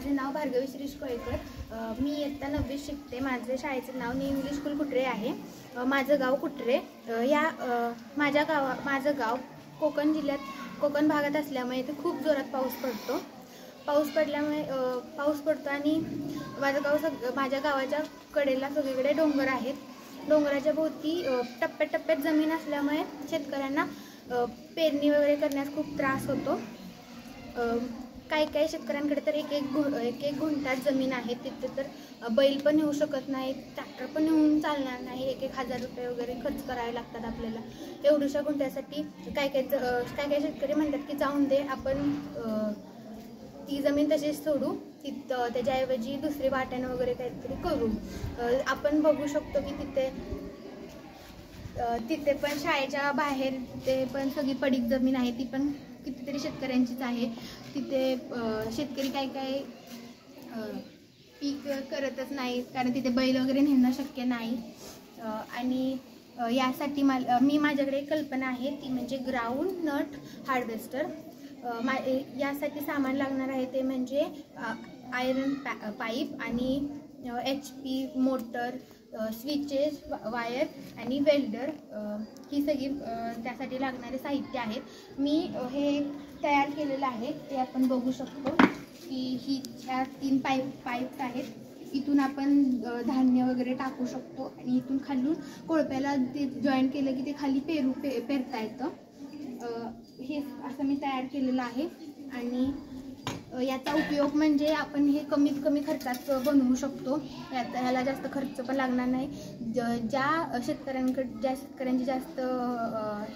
माझे नाव भार्गवी श्रीश कोळेकर। मी इयत्ता 9वी शिकते। माझे शाळेचे नाव न्यू इंग्लिश स्कूल कुटरे आहे। माझं गाव कुटरे। माझं गाव कोकण जिल्ह्यात कोकण भागात असल्यामुळे इथे खूप जोरात पाऊस पडतो। पाऊस पडतो आणि माझ्या गावाच्या कडेला सगळीकडे डोंगर आहेत। डोंगराच्या भोवती टप्प्याटप्प्यात जमीन असल्यामुळे शेतकऱ्यांना पेरणी वगैरे करण्यास खूप त्रास होतो। काही शेतकऱ्यांकडे तर एक एक गुंठात जमीन आहे। तिथे तर बैल पण येऊ शकत नाही, ट्रॅक्टर पण येऊन चालणार नाही। 1,000 रुपये वगैरे खर्च करावे लागतात आपल्याला एवढ्याशा गुंठ्यासाठी। काही शेतकरी म्हणतात की जाऊन दे, आपण ती जमीन तशीच सोडू, त्याच्याऐवजी दुसरी वाटण वगैरे काहीतरी करू। आपण बघू शकतो की तिथे पण शाळेच्या बाहेर ते पण सगळी पडीक जमीन आहे, ती पण कितीतरी शेतकऱ्यांचीच आहे। तिथे शेतकरी काही पीक करतच नाही, कारण तिथे बैल वगैरे नेणं शक्य नाही। आणि यासाठी माझ्याकडे एक कल्पना आहे, ती म्हणजे ग्राउंड नट हार्वेस्टर। यासाठी सामान लागणार आहे ते म्हणजे आयरन पाईप आणि HP मोटर, स्विचेस, वायर आणि वेल्डर, ही सगळी त्यासाठी लागणारे साहित्य आहेत। मी हे तयार केलेलं आहे, ते आपण बघू शकतो की ह्या 3 पाईप्स आहेत। इथून आपण धान्य वगैरे टाकू शकतो आणि इथून खालून कोळप्याला ते जॉईन केलं की ते खाली पेरता येतं। हे असं मी तयार केलेलं आहे आणि याचा उपयोग म्हणजे आपण हे कमीत कमी खर्चात बनवू शकतो। ह्याला जास्त खर्च पण लागणार नाही। ज्या शेतकऱ्यांची जास्त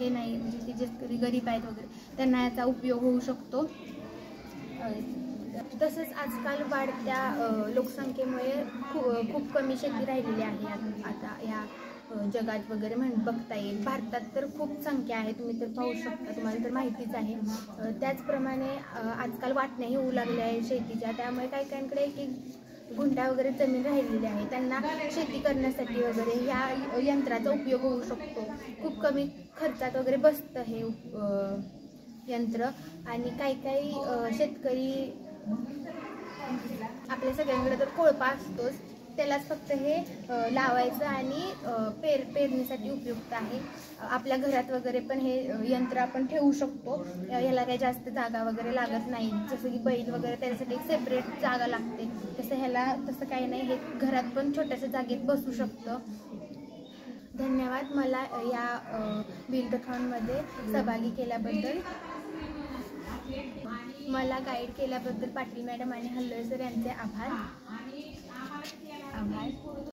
हे नाही, म्हणजे ते जे गरीब आहेत वगैरे, त्यांना याचा उपयोग होऊ शकतो। तसंच आजकाल वाढत्या लोकसंख्येमुळे खूप कमी शेती राहिलेली आहे आता या जगात वगैरे बघता येईल। भारतात तर खूप संख्या आहे, तुम्ही तर पाहू शकता, तुम्हाला तर माहितीच आहे। त्याचप्रमाणे आजकाल वाटण्याही होऊ लागल्या आहे शेतीच्या, त्यामुळे काहींकडे एक गुंठा वगैरे जमीन राहिलेली आहे, त्यांना शेती करण्यासाठी वगैरे ह्या यंत्राचा उपयोग होऊ शकतो। खूप कमी खर्चात वगैरे बसतं हे यंत्र। आणि काही शेतकरी, आपल्या सगळ्यांकडे तर कोळपा असतोच, त्यालाच फक्त हे लावायचं आणि पेरणीसाठी उपयुक्त आहे। आपल्या घरात वगैरे पण हे यंत्र आपण ठेवू शकतो। याला काही जास्त जागा वगैरे लागत नाही, जसं की बैल वगैरे त्यासाठी एक सेपरेट जागा लागते, तसं काही नाही, हे घरात पण छोट्याशा जागेत बसू शकतं। धन्यवाद मला या बिल्डथॉनमध्ये सहभागी केल्याबद्दल। मला गाईड केल्याबद्दल पाटील मॅडम आणि हल्लोळे सर यांचे आभार।